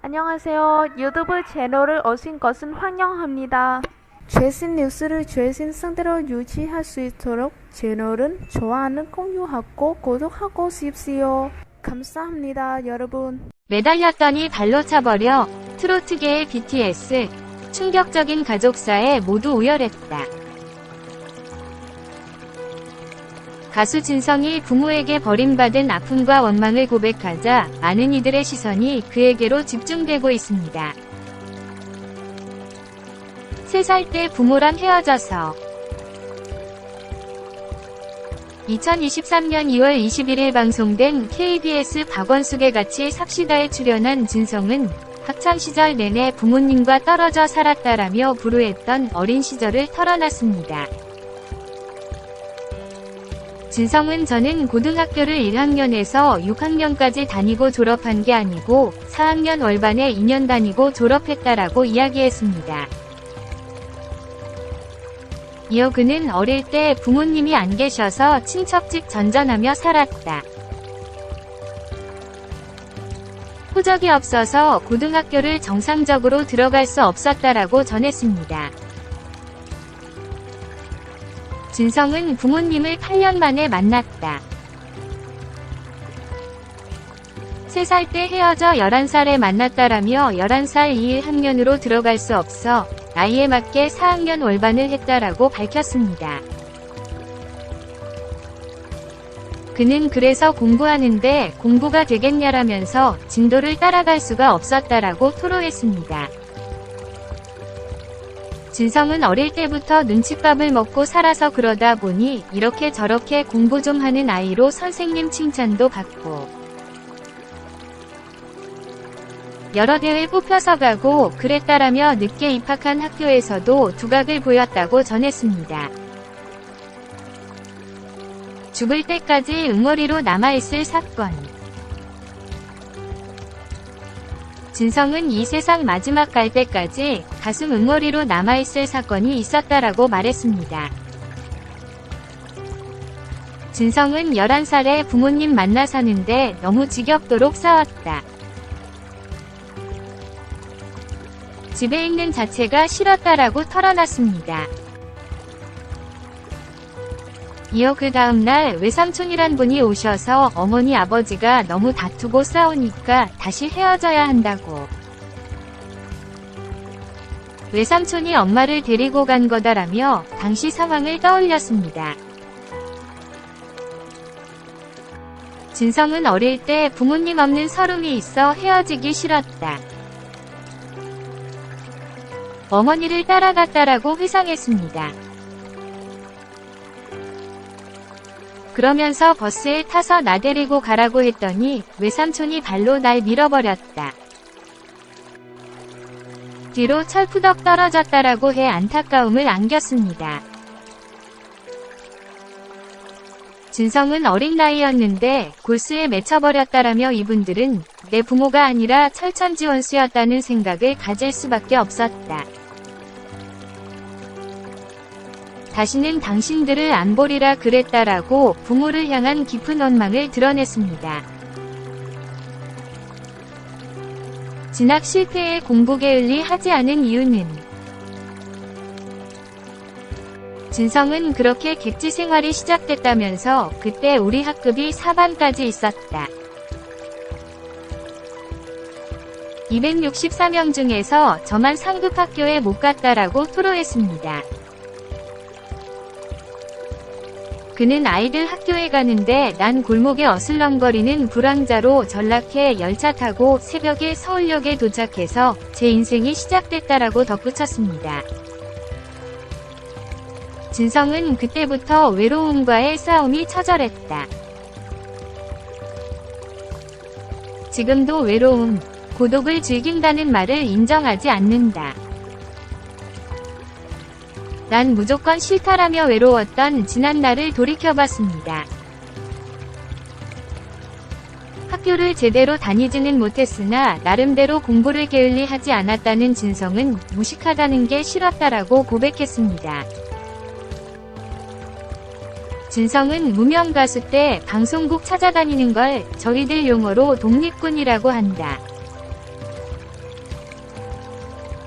안녕하세요. 유튜브 채널을 오신 것은 환영합니다. 최신 뉴스를 최신 상태로 유지할 수 있도록 채널은 좋아요는 공유하고 구독하고 싶지요. 감사합니다, 여러분. 매달렸더니 발로 차버려. 트로트계의 BTS. 충격적인 가족사에 모두 오열했다. 가수 진성이 부모에게 버림받은 아픔과 원망을 고백하자 많은 이들의 시선이 그에게로 집중되고 있습니다. 3살 때 부모랑 헤어져서 2023년 2월 21일 방송된 KBS 박원숙의 같이 삽시다에 출연한 진성은 학창시절 내내 부모님과 떨어져 살았다라며 불우했던 어린 시절을 털어놨습니다. 진성은 저는 고등학교를 1학년에서 6학년까지 다니고 졸업한 게 아니고 4학년 월반에 2년 다니고 졸업했다라고 이야기했습니다. 이어 그는 어릴 때 부모님이 안 계셔서 친척집 전전하며 살았다. 호적이 없어서 고등학교를 정상적으로 들어갈 수 없었다라고 전했습니다. 진성은 부모님을 8년 만에 만났다. 3살 때 헤어져 11살에 만났다라며 11살 2학년으로 들어갈 수 없어 나이에 맞게 4학년 월반을 했다라고 밝혔습니다. 그는 그래서 공부하는데 공부가 되겠냐라면서 진도를 따라갈 수가 없었다라고 토로했습니다. 진성은 어릴 때부터 눈칫밥을 먹고 살아서 그러다 보니 이렇게 저렇게 공부 좀 하는 아이로 선생님 칭찬도 받고 여러 대회 뽑혀서 가고 그랬다라며 늦게 입학한 학교에서도 두각을 보였다고 전했습니다. 죽을 때까지 응어리로 남아있을 사건. 진성은 이 세상 마지막 갈 때까지 가슴 응어리로 남아있을 사건이 있었다라고 말했습니다. 진성은 11살에 부모님 만나 사는데 너무 지겹도록 싸웠다. 집에 있는 자체가 싫었다라고 털어놨습니다. 이어 그 다음날 외삼촌이란 분이 오셔서 어머니 아버지가 너무 다투고 싸우니까 다시 헤어져야 한다고. 외삼촌이 엄마를 데리고 간 거다라며 당시 상황을 떠올렸습니다. 진성은 어릴 때 부모님 없는 서름이 있어 헤어지기 싫었다. 어머니를 따라갔다라고 회상했습니다. 그러면서 버스에 타서 나 데리고 가라고 했더니 외삼촌이 발로 날 밀어버렸다. 뒤로 철푸덕 떨어졌다라고 해 안타까움을 안겼습니다. 진성은 어린 나이였는데 골수에 맺혀버렸다라며 이분들은 내 부모가 아니라 철천지원수였다는 생각을 가질 수밖에 없었다. 다시는 당신들을 안 보리라 그랬다라고 부모를 향한 깊은 원망을 드러냈습니다. 진학 실패에 공부 게을리 하지 않은 이유는 진성은 그렇게 객지 생활이 시작됐다면서 그때 우리 학급이 4반까지 있었다. 264명 중에서 저만 상급 학교에 못 갔다라고 토로했습니다. 그는 아이들 학교에 가는데 난 골목에 어슬렁거리는 불황자로 전락해 열차 타고 새벽에 서울역에 도착해서 제 인생이 시작됐다라고 덧붙였습니다. 진성은 그때부터 외로움과의 싸움이 처절했다. 지금도 외로움, 고독을 즐긴다는 말을 인정하지 않는다. 난 무조건 싫다라며 외로웠던 지난 날을 돌이켜봤습니다. 학교를 제대로 다니지는 못했으나 나름대로 공부를 게을리 하지 않았다는 진성은 무식하다는 게 싫었다라고 고백했습니다. 진성은 무명 가수 때 방송국 찾아다니는 걸 저희들 용어로 독립군이라고 한다.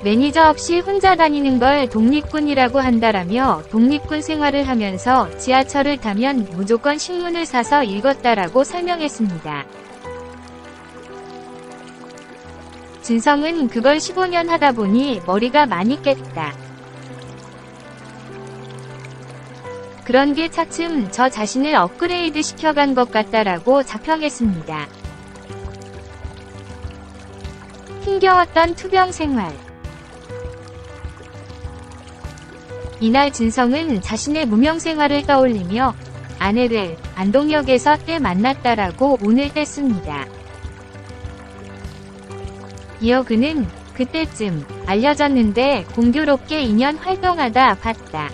매니저 없이 혼자 다니는 걸 독립군이라고 한다라며 독립군 생활을 하면서 지하철을 타면 무조건 신문을 사서 읽었다라고 설명했습니다. 진성은 그걸 15년 하다 보니 머리가 많이 깼다. 그런 게 차츰 저 자신을 업그레이드 시켜간 것 같다라고 자평했습니다. 힘겨웠던 투병 생활. 이날 진성은 자신의 무명 생활을 떠올리며 아내를 안동역에서 때 만났다라고 운을 뗐습니다. 이어 그는 그때쯤 알려졌는데 공교롭게 2년 활동하다 봤다.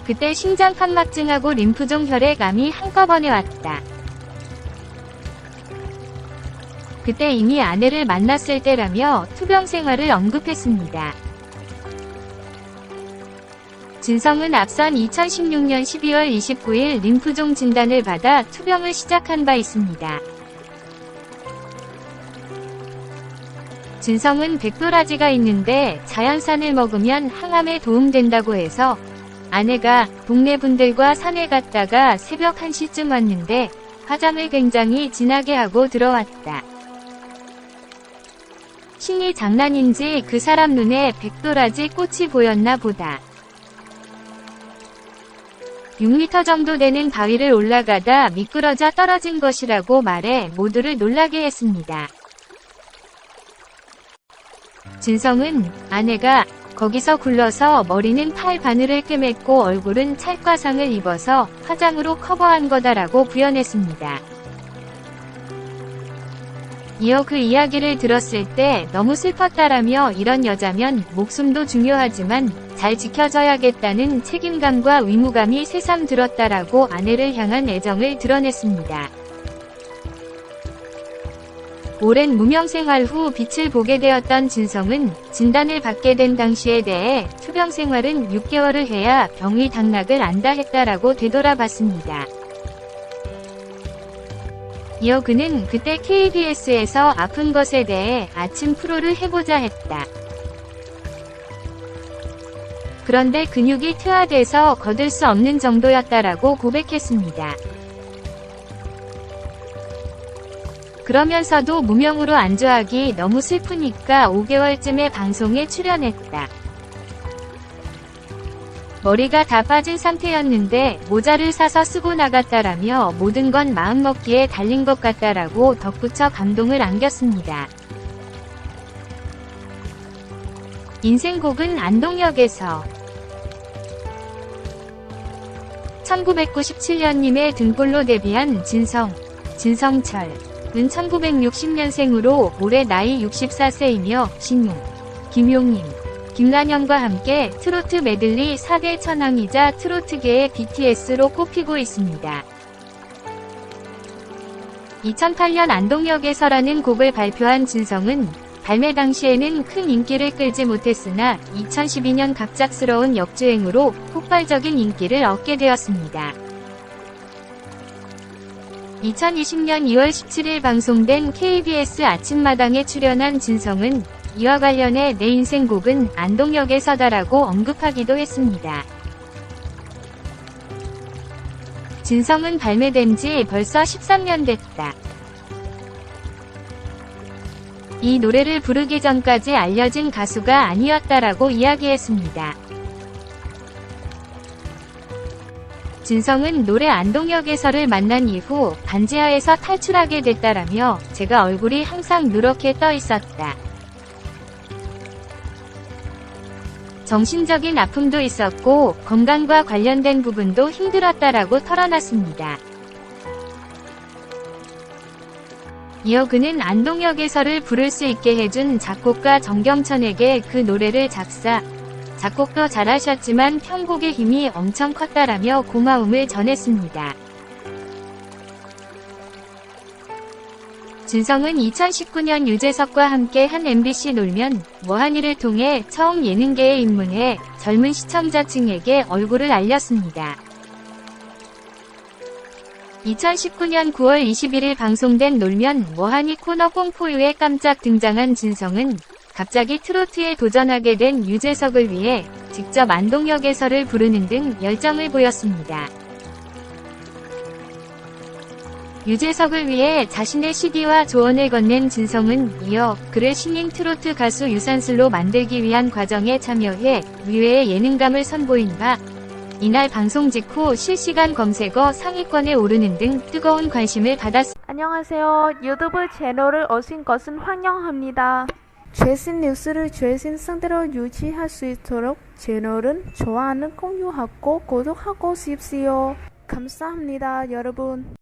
그때 심장판막증하고 림프종 혈액암이 한꺼번에 왔다. 그때 이미 아내를 만났을 때라며 투병 생활을 언급했습니다. 진성은 앞선 2016년 12월 29일 림프종 진단을 받아 투병을 시작한 바 있습니다. 진성은 백도라지가 있는데 자연산을 먹으면 항암에 도움된다고 해서 아내가 동네 분들과 산에 갔다가 새벽 1시쯤 왔는데 화장을 굉장히 진하게 하고 들어왔다. 신이 장난인지 그 사람 눈에 백도라지 꽃이 보였나 보다. 6m 정도 되는 바위를 올라가다 미끄러져 떨어진 것이라고 말해 모두를 놀라게 했습니다. 진성은 아내가 거기서 굴러서 머리는 팔 바늘을 꿰맸고 얼굴은 찰과상을 입어서 화장으로 커버한 거다라고 부연했습니다. 이어 그 이야기를 들었을 때 너무 슬펐다라며 이런 여자면 목숨도 중요하지만 잘 지켜줘야겠다는 책임감과 의무감이 새삼 들었다라고 아내를 향한 애정을 드러냈습니다. 오랜 무명 생활 후 빛을 보게 되었던 진성은 진단을 받게 된 당시에 대해 투병 생활은 6개월을 해야 병의 당락을 안다 했다라고 되돌아봤습니다. 이어 그는 그때 KBS에서 아픈 것에 대해 아침 프로를 해보자 했다. 그런데 근육이 퇴화돼서 거들 수 없는 정도였다라고 고백했습니다. 그러면서도 무명으로 안주하기 너무 슬프니까 5개월쯤에 방송에 출연했다. 머리가 다 빠진 상태였는데 모자를 사서 쓰고 나갔다라며 모든 건 마음먹기에 달린 것 같다라고 덧붙여 감동을 안겼습니다. 인생곡은 안동역에서 1997년님의 등골로 데뷔한 진성철. 은 1960년생으로 올해 나이 64세이며 신용, 김용임, 김란영과 함께 트로트 메들리 4대 천왕이자 트로트계의 BTS로 꼽히고 있습니다. 2008년 안동역에서라는 곡을 발표한 진성은 발매 당시에는 큰 인기를 끌지 못했으나 2012년 갑작스러운 역주행으로 폭발적인 인기를 얻게 되었습니다. 2020년 2월 17일 방송된 KBS 아침마당에 출연한 진성은 이와 관련해 내 인생곡은 안동역에서다라고 언급하기도 했습니다. 진성은 발매된 지 벌써 13년 됐다. 이 노래를 부르기 전까지 알려진 가수가 아니었다라고 이야기했습니다. 진성은 노래 안동역에서를 만난 이후 반지하에서 탈출하게 됐다라며 제가 얼굴이 항상 누렇게 떠 있었다. 정신적인 아픔도 있었고 건강과 관련된 부분도 힘들었다라고 털어놨습니다. 이어 그는 안동역에서를 부를 수 있게 해준 작곡가 정경천에게 그 노래를 작곡도 잘하셨지만 편곡의 힘이 엄청 컸다라며 고마움을 전했습니다. 진성은 2019년 유재석과 함께 한 MBC 놀면 뭐하니를 통해 처음 예능계에 입문해 젊은 시청자층에게 얼굴을 알렸습니다. 2019년 9월 21일 방송된 놀면 뭐하니 코너 꽁포유에 깜짝 등장한 진성은 갑자기 트로트에 도전하게 된 유재석을 위해 직접 안동역에서를 부르는 등 열정을 보였습니다. 유재석을 위해 자신의 CD와 조언을 건넨 진성은 이어 그를 신인 트로트 가수 유산슬로 만들기 위한 과정에 참여해 의외의 예능감을 선보인 바 이날 방송 직후 실시간 검색어 상위권에 오르는 등 뜨거운 관심을 받았습니다. 안녕하세요. 유튜브 채널을 오신 것은 환영합니다. 최신 뉴스를 최신 상태로 유지할 수 있도록 채널은 좋아요는 공유하고 구독하고 싶지요. 감사합니다, 여러분.